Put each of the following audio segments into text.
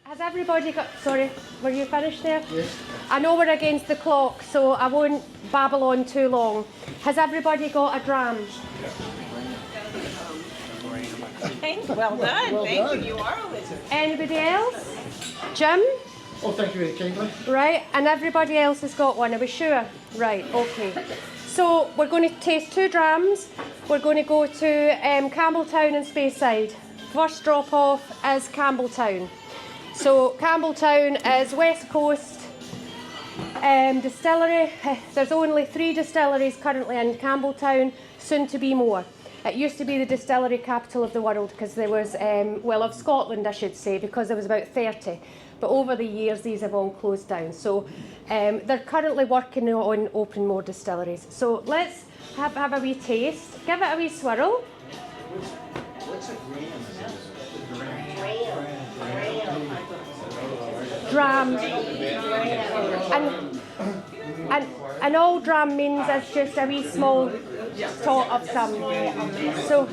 Has everybody got, sorry, were you finished there? Yes. I know we're against the clock, so I won't babble on too long. Has everybody got a dram? Well done. Thank you. You are a wizard. Anybody else? Jim? Oh, thank you very kindly. Right, and everybody else has got one, are we sure? Right, okay. So we're going to taste 2 drams. We're going to go to Campbelltown and Speyside. First drop off is Campbelltown. So Campbelltown is West Coast distillery. There's only 3 distilleries currently in Campbelltown, soon to be more. It used to be the distillery capital of the world because there was, well, of Scotland I should say, because there was about 30. But over the years these have all closed down. So they're currently working on opening more distilleries. So let's have a wee taste. Give it a wee swirl. What's a Dram. And all dram means is just a wee small tot of some. So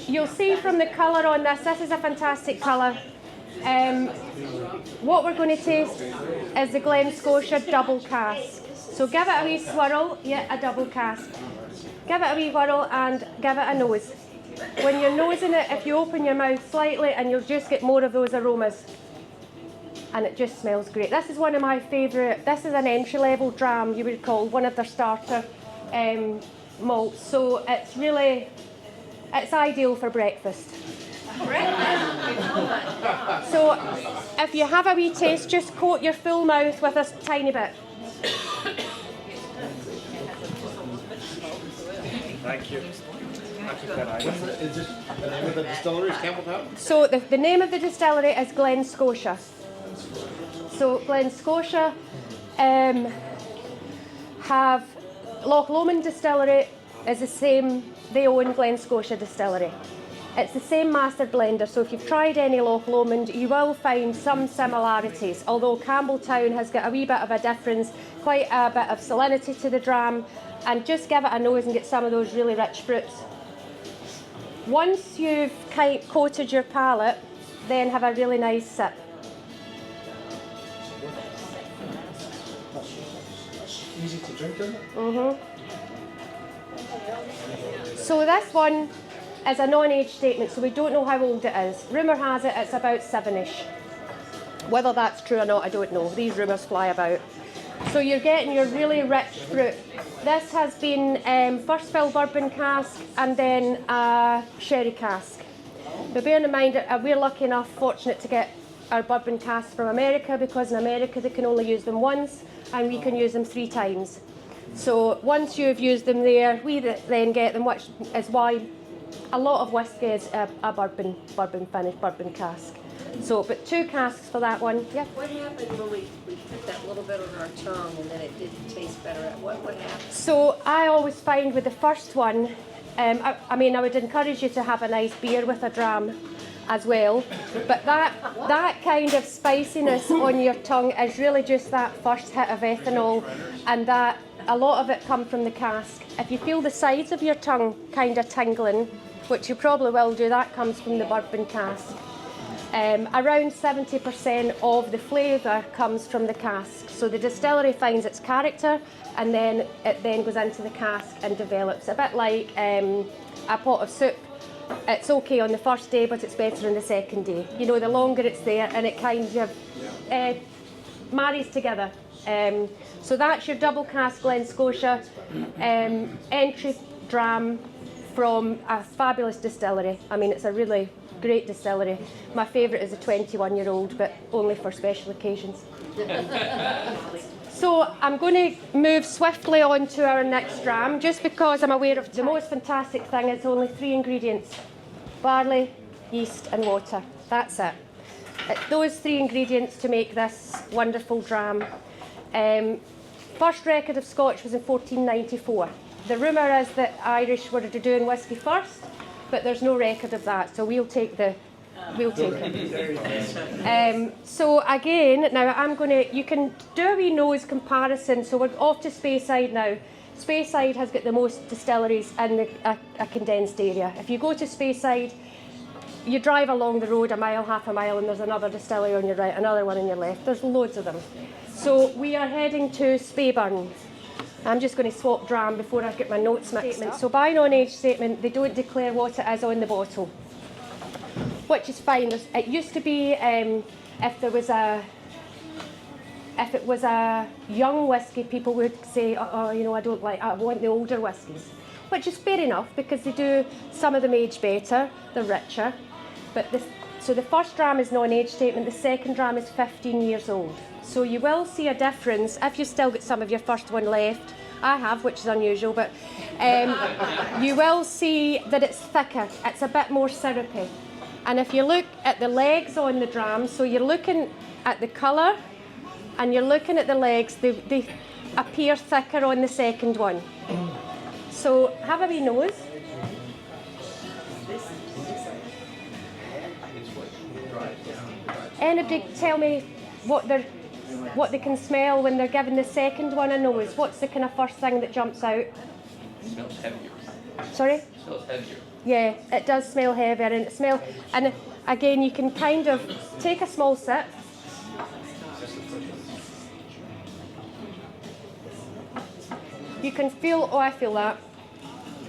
you'll see from the colour on this is a fantastic colour. What we're going to taste is the Glen Scotia double cask. So give it a wee swirl, yeah, a double cask. Give it a wee whirl and give it a nose. When you're nosing it, if you open your mouth slightly and you'll just get more of those aromas. And it just smells great. This is one of my favourite, this is an entry level dram, you would call one of their starter malts. So it's really, it's ideal for breakfast. So if you have a wee taste, just coat your full mouth with a tiny bit. Thank you. Is this the name of the distillery? Is Campbelltown? So the name of the distillery is Glen Scotia. So Glen Scotia have Loch Lomond Distillery is the same, they own Glen Scotia Distillery. It's the same master blender, so if you've tried any Loch Lomond, you will find some similarities, although Campbelltown has got a wee bit of a difference, quite a bit of salinity to the dram, and just give it a nose and get some of those really rich fruits. Once you've coated your palate, then have a really nice sip. Easy to drink, isn't it? So this one is a non-age statement, so we don't know how old it is. Rumour has it it's about 7-ish. Whether that's true or not, I don't know. These rumours fly about. So you're getting your really rich fruit. This has been first fill bourbon cask and then a sherry cask. But bearing in mind that we're lucky enough, fortunate to get our bourbon casks from America, because in America they can only use them once and we can use them 3 times. So once you've used them there, we then get them, which is why a lot of whisky is a bourbon finished bourbon cask. So, but 2 casks for that one. Yeah. What happened when we put that little bit on our tongue and then it didn't taste better? What happened? So I always find with the first one, I mean, I would encourage you to have a nice beer with a dram as well, but that kind of spiciness on your tongue is really just that first hit of ethanol, and that a lot of it comes from the cask. If you feel the sides of your tongue kind of tingling, which you probably will do, that comes from the bourbon cask. Around 70% of the flavour comes from the cask. So the distillery finds its character and then it then goes into the cask and develops. A bit like a pot of soup. It's okay on the first day, but it's better on the second day. You know, the longer it's there and it kind of marries together. So that's your double cask Glen Scotia entry dram from a fabulous distillery. I mean, it's a really great distillery. My favourite is a 21-year-old, but only for special occasions. So I'm going to move swiftly on to our next dram, just because I'm aware of the most fantastic thing. It's only 3 ingredients: barley, yeast and water. That's it. It's those 3 ingredients to make this wonderful dram. First record of Scotch was in 1494. The rumour is that Irish were doing whisky first, but there's no record of that, so we'll take it. So again, now you can do a wee nose comparison. So we're off to Speyside now. Speyside has got the most distilleries in a condensed area. If you go to Speyside, you drive along the road a mile, half a mile, and there's another distillery on your right, another one on your left. There's loads of them. So we are heading to Speyburn. I'm just going to swap dram before I get my notes mixed up. So by non-age statement, they don't declare what it is on the bottle, which is fine. It used to be if it was a young whiskey, people would say, oh, you know, I want the older whiskies, which is fair enough because they do, some of them age better, they're richer. But so the first dram is non-age statement, the second dram is 15 years old. So you will see a difference if you've still got some of your first one left. I have, which is unusual, but you will see that it's thicker, it's a bit more syrupy. And if you look at the legs on the dram, so you're looking at the colour and you're looking at the legs, they appear thicker on the second one. So have a wee nose. Anybody tell me what they can smell when they're giving the second one a nose? What's the kind of first thing that jumps out? It smells heavier. Sorry? It smells heavier. Yeah, it does smell heavier, and again you can kind of take a small sip. You can feel, oh I feel that,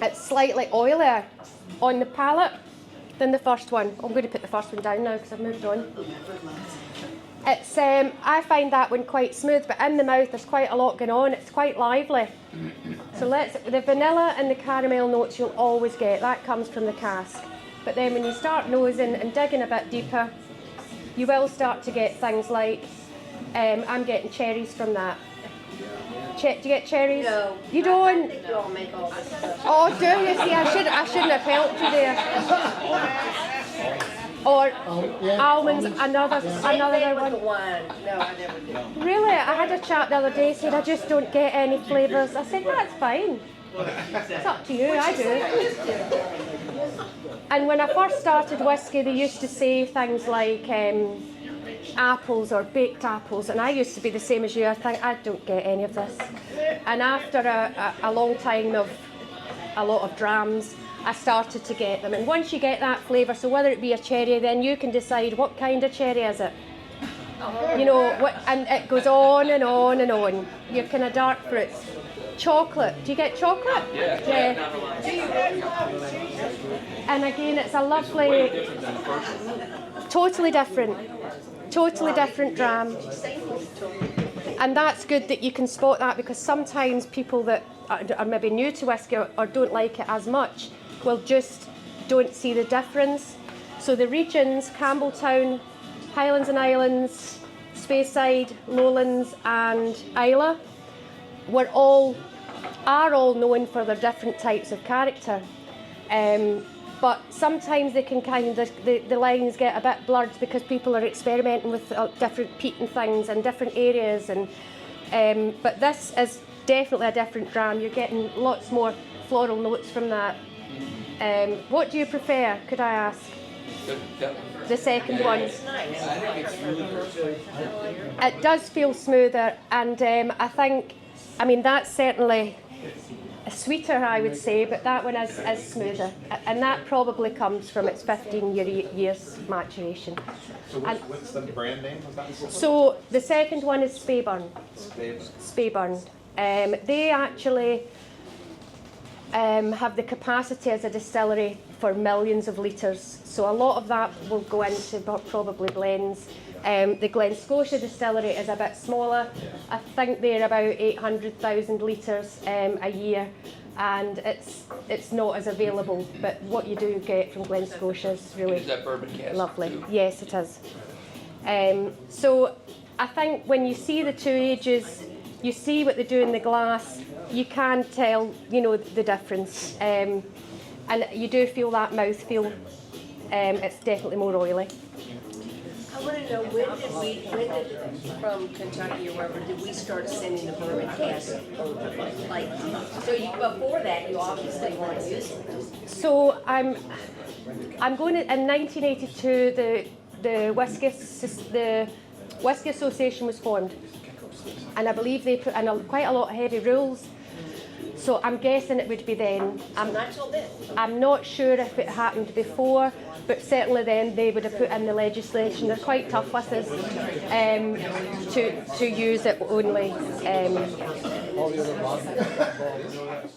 it's slightly oilier on the palate than the first one. I'm going to put the first one down now because I've moved on. It's I find that one quite smooth, but in the mouth there's quite a lot going on. It's quite lively. So the vanilla and the caramel notes you'll always get. That comes from the cask. But then when you start nosing and digging a bit deeper, you will start to get things like, I'm getting cherries from that. Do you get cherries? No. You don't? You all make all this stuff. Oh, do you? See, I shouldn't have helped you there. Or almonds, another With one. the wine. No, I never do. Really? I had a chap the other day said, I just don't get any flavours. I said, that's fine. It's up to you, I do. And when I first started whiskey, they used to say things like apples or baked apples, and I used to be the same as you. I think, I don't get any of this. And after a long time of a lot of drams, I started to get them. And once you get that flavour, so whether it be a cherry, then you can decide what kind of cherry is it. You know, and it goes on and on and on. Your kind of dark fruits. Chocolate. Do you get chocolate? Yeah. And again, it's a lovely, totally different dram. And that's good that you can spot that, because sometimes people that are maybe new to whiskey or don't like it as much will just don't see the difference. So the regions, Campbelltown, Highlands and Islands, Speyside, Lowlands and Islay, are all known for their different types of character. But sometimes they can kind of, the lines get a bit blurred because people are experimenting with different peat and things in different areas. But this is definitely a different dram. You're getting lots more floral notes from that. What do you prefer, could I ask? The second one. It does feel smoother, and I think, that's certainly sweeter, I would say, but that one is smoother, and that probably comes from its 15 years maturation. So what's the brand name of that? So the second one is Speyburn. Speyburn. They actually have the capacity as a distillery for millions of litres, so a lot of that will go into probably blends. The Glen Scotia distillery is a bit smaller. I think they're about 800,000 litres a year, and it's not as available, but what you do get from Glen Scotia is really Is that bourbon cask lovely. too? Yes, it is. So I think when you see the two ages, you see what they do in the glass, you can tell, the difference. And you do feel that mouthfeel. It's definitely more oily. I want to know, when did from Kentucky or wherever, did we start sending the bourbon cask? Before that, you obviously weren't using them. So I'm going to, in 1982, the Whisky Association was formed, and I believe they put in quite a lot of heavy rules. So I'm guessing it would be then. Not till then. I'm not sure if it happened before, but certainly then they would have put in the legislation. They're quite tough with us to use it only. All the other bodies involved.